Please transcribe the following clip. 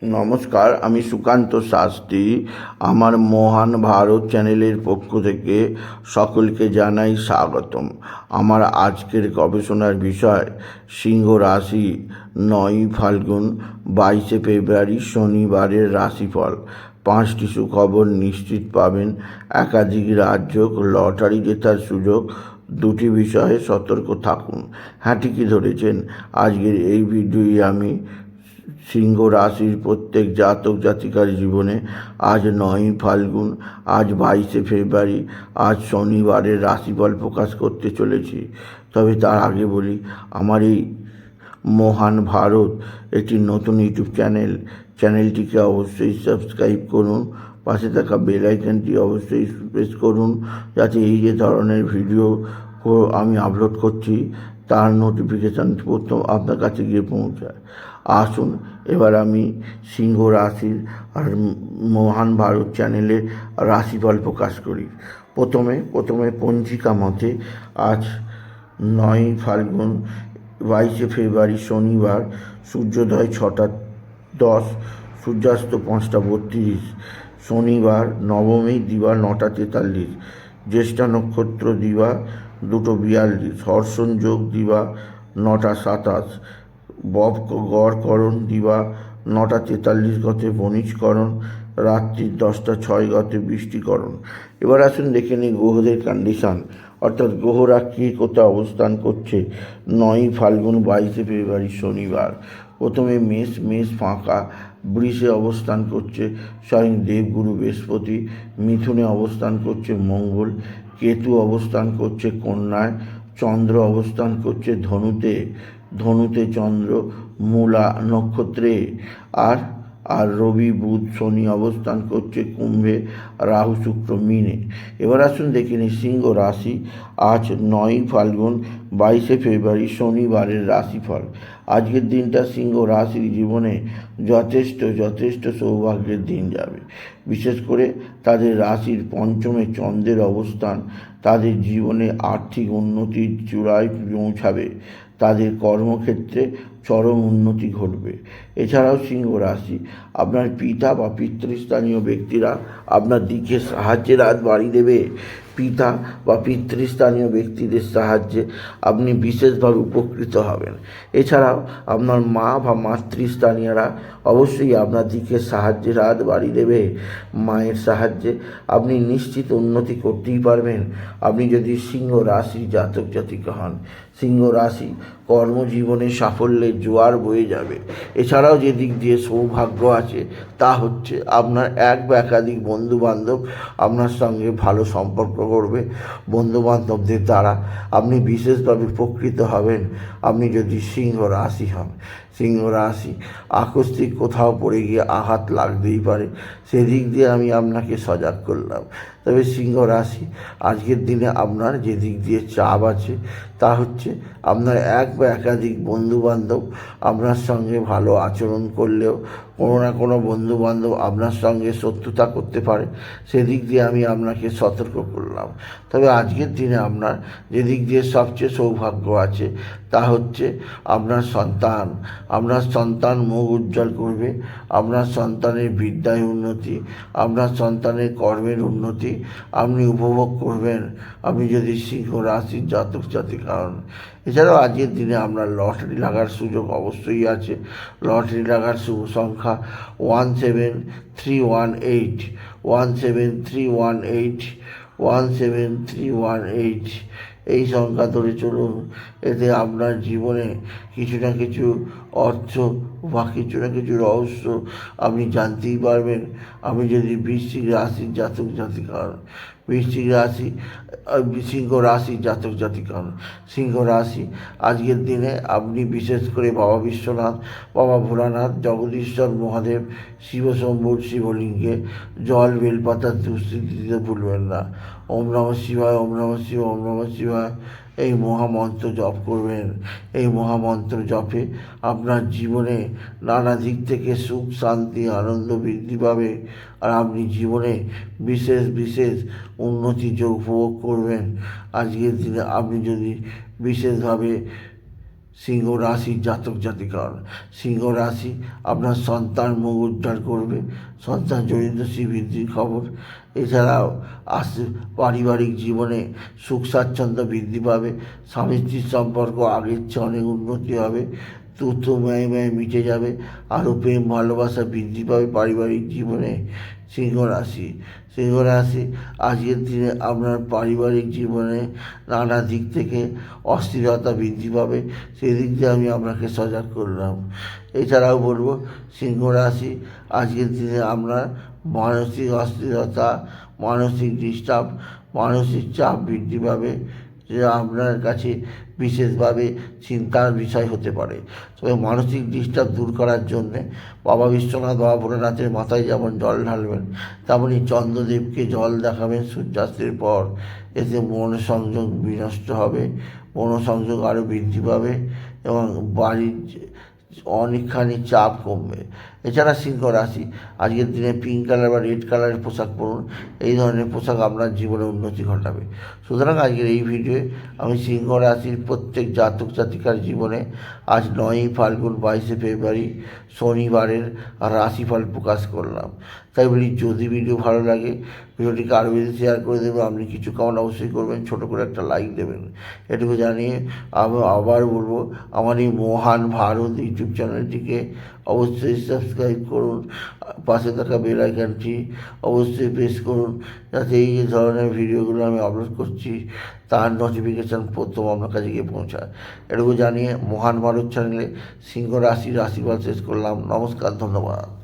নমস্কার, আমি সুকান্ত শাস্ত্রী। আমার মহান ভারত চ্যানেলের পক্ষ থেকে সকলকে জানাই স্বাগতম। আমার আজকের গবেষণার বিষয় সিংহ রাশি 9 ফাল্গুন 22 ফেব্রুয়ারি শনিবারের রাশিফল। 5টি সুখবর নিশ্চিত পাবেন, একাধিক রাজ্য, লটারি জেতার সুযোগ। 2টি বিষয়ে সতর্ক থাকুন। হ্যাঁ, ঠিকই ধরেছেন। আজকের এই ভিডিওয়ে আমি সিংহ রাশির প্রত্যেক জাতক জাতিকার জীবনে আজ 9 ফাল্গুন, আজ 22 ফেব্রুয়ারি, আজ শনিবারের রাশিফল প্রকাশ করতে চলেছি। তবে তার আগে বলি, আমার এই মহান ভারত একটি নতুন ইউটিউব চ্যানেলটিকে অবশ্যই সাবস্ক্রাইব করুন। পাশে থাকা বেল আইকনটি অবশ্যই প্রেস করুন, যাতে এই যে ধরনের ভিডিও আমি আপলোড করছি তার নোটিফিকেশান প্রথম আপনার কাছে গিয়ে পৌঁছায়। আসুন এবার আমি সিংহ রাশির আর মহান ভারত চ্যানেলের রাশিফল প্রকাশ করি। প্রথমে পঞ্জিকা মতে আজ 9 ফাল্গুন 22 ফেব্রুয়ারি শনিবার, সূর্যোদয় 6টা 10, সূর্যাস্ত 5টা 32, শনিবার নবমী দিবা 9টা 43, জ্যেষ্ঠা নক্ষত্র দিবা 2টো 42, হর্ষণ যোগ দিবা 9টা 27, গড়করণ দিবা 9টা 43 গতে বণিজকরণ, রাত্রি 10টা 6 গতে বৃষ্টিকরণ। এবার আসুন দেখে নিই গ্রহদের কন্ডিশান, অর্থাৎ গ্রহরা কে কোথায় অবস্থান করছে 9 ফাল্গুন 22 ফেব্রুয়ারি শনিবার। প্রথমে মেষ ফাঁকা, বৃষে অবস্থান করছে স্বয়ং দেবগুরু বৃহস্পতি, মিথুনে অবস্থান করছে মঙ্গল, কেতু অবস্থান করছে কন্যায়, চন্দ্র অবস্থান করছে ধনুতে চন্দ্র মূলা নক্ষত্রে, আর রবি বুধ শনি অবস্থান করছে কুম্ভে, রাহু শুক্র মীনে। এবার আসুন দেখে নিই সিংহ রাশি আজ 9 ফাল্গুন 22 ফেব্রুয়ারি শনিবারের রাশিফল। আজকের দিনটা সিংহ রাশির জীবনে যথেষ্ট সৌভাগ্যের দিন যাবে। বিশেষ করে তাদের রাশির পঞ্চমে চন্দ্রের অবস্থান তাদের জীবনে আর্থিক উন্নতির চূড়ায় পৌঁছাবে। তাদের কর্মক্ষেত্রে চরম উন্নতি ঘটবে। এছাড়াও সিংহ রাশি, আপনার পিতা বা পিতৃস্থানীয় ব্যক্তিরা আপনার দিকে সাহায্যের হাত বাড়িয়ে দেবে। পিতা বা পিতৃস্থানীয় ব্যক্তিদের সাহায্যে আপনি বিশেষভাবে উপকৃত হবেন। এছাড়াও আপনার মা বা মাতৃস্থানীয়রা অবশ্যই আপনার দিকে সাহায্যের হাত বাড়িয়ে দেবে। মায়ের সাহায্যে আপনি নিশ্চিত উন্নতি করতেই পারবেন, আপনি যদি সিংহ রাশির জাতক জাতিকা হন। সিংহ রাশি কর্মজীবনে সাফল্যের জোয়ার বয়ে যাবে। এছাড়াও যে দিক দিয়ে সৌভাগ্য আছে তা হচ্ছে আপনার এক বা একাধিক বন্ধুবান্ধব আপনার সঙ্গে ভালো সম্পর্ক করবে। বন্ধুবান্ধবদের দ্বারা আপনি বিশেষভাবে উপকৃত হবেন আপনি যদি সিংহ রাশি হন। সিংহ রাশি আকস্মিক কোথাও পড়ে গিয়ে আঘাত লাগতেই পারে, সেদিক দিয়ে আমি আপনাকে সজাগ করলাম। তবে সিংহ রাশি আজকের দিনে আপনার যে দিক দিয়ে চাপ আছে তা হচ্ছে আপনার এক বা একাধিক বন্ধুবান্ধব আপনার সঙ্গে ভালো আচরণ করলেও কোনো না কোনো বন্ধুবান্ধব আপনার সঙ্গে শত্রুতা করতে পারে, সেদিক দিয়ে আমি আপনাকে সতর্ক করলাম। তবে আজকের দিনে আপনার যে দিক দিয়ে সবচেয়ে সৌভাগ্য আছে তা হচ্ছে আপনার সন্তান মুখ উজ্জ্বল করবে। আপনার সন্তানের বিদ্যায় উন্নতি, আপনার সন্তানের কর্মের উন্নতি আপনি উপভোগ করবেন আপনি যদি সিংহ রাশির জাতক জাতিকা হন। এছাড়াও আজকের দিনে আপনার লটারি লাগার সুযোগ অবশ্যই আছে। লটারি লাগার শুভ সংখ্যা 17318, 17318, 17318। এই সংখ্যা ধরে চলুন, এতে আপনার জীবনে কিছু না কিছু অর্থ বা কিছু না কিছু রহস্য আপনি জানতেই পারবেন আপনি যদি বৃশ্চিক রাশির জাতক জাতিকা হন। সিংহ রাশির জাতক জাতিকা হন। সিংহ রাশি আজকের দিনে আপনি বিশেষ করে বাবা বিশ্বনাথ, বাবা ভোলানাথ, জগদীশ্বর মহাদেব, শিবশম্ভুর শিবলিঙ্গে জল বেলপাতার তুলসী দিতে ভুলবেন না। ওম নমঃ শিবায়, ওম নমঃ শিবায়, ওম নমঃ শিবায় এই মহামন্ত্র জপ করবেন। এই মহামন্ত্র জপে আপনার জীবনে নানা দিক থেকে সুখ শান্তি আনন্দ বৃদ্ধি পাবে, আর আপনি জীবনে বিশেষ উন্নতি যোগ উপভোগ করবেন। আজকের দিনে আপনি যদি বিশেষভাবে সিংহ রাশির জাতক জাতিকার। সিংহ রাশি আপনার সন্তান মুখ উজ্জ্বল করবে, সন্তান জড়িত বৃদ্ধির খবর। এছাড়াও পারিবারিক জীবনে সুখ স্বাচ্ছন্দ্য বৃদ্ধি পাবে, স্বামী স্ত্রীর সম্পর্ক আগের চেয়ে অনেক উন্নতি হবে, তুতো ম্যায় ম্যায় মিটে যাবে, আরও প্রেম ভালোবাসা বৃদ্ধি পাবে পারিবারিক জীবনে। সিংহ রাশি আজকের দিনে আপনার পারিবারিক জীবনে নানা দিক থেকে অস্থিরতা বৃদ্ধি পাবে, সেদিক দিয়ে আমি আপনাকে সজাগ করলাম। এছাড়াও বলবো সিংহ রাশি আজকের দিনে আপনার মানসিক অস্থিরতা, মানসিক ডিস্টার্ব, মানসিক চাপ বৃদ্ধি পাবে, যা আপনার কাছে বিশেষভাবে চিন্তার বিষয় হতে পারে। তবে মানসিক ডিস্টার্ব দূর করার জন্যে বাবা বিশ্বনাথ, বাবা ভোলানাথের মাথায় যেমন জল ঢালবেন, তেমনই চন্দ্রদেবকে জল দেখাবেন সূর্যাস্তের পর। এতে মনসংযোগ বিনষ্ট হবে, মনসংযোগ আরও বৃদ্ধি পাবে এবং বাড়ির অনেকখানি চাপ কমবে। এছাড়া সিংহ রাশি আজকের দিনে পিঙ্ক কালার বা রেড কালারের পোশাক পরুন, এই ধরনের পোশাক আপনার জীবনে উন্নতি ঘটাবে। সুতরাং আজকের এই ভিডিওয়ে আমি সিংহ রাশির প্রত্যেক জাতক জাতিকার জীবনে আজ 9ই ফাল্গুন 22শে ফেব্রুয়ারি শনিবারের রাশিফল প্রকাশ করলাম। তাই বলি, যদি ভিডিও ভালো লাগে ভিডিওটিকে আরও বেশি শেয়ার করে দেবেন, আপনি কিছু কমেন্ট অবশ্যই করবেন, ছোটো করে একটা লাইক দেবেন। এটুকু জানিয়ে আমি আবার বলবো, আমার এই মহান ভারত ইউটিউব চ্যানেলটিকে অবশ্যই সাবস্ক্রাইব করুন, পাশে থাকা বেল আইকনটি অবশ্যই প্রেস করুন, যাতে এই যে ধরনের ভিডিওগুলো আমি আপলোড করছি তার নোটিফিকেশান প্রথম আপনার কাছে গিয়ে পৌঁছায়। এটুকু জানিয়ে মহান ভারত চ্যানেলে সিংহ রাশির রাশিফল শেষ করলাম। নমস্কার, ধন্যবাদ।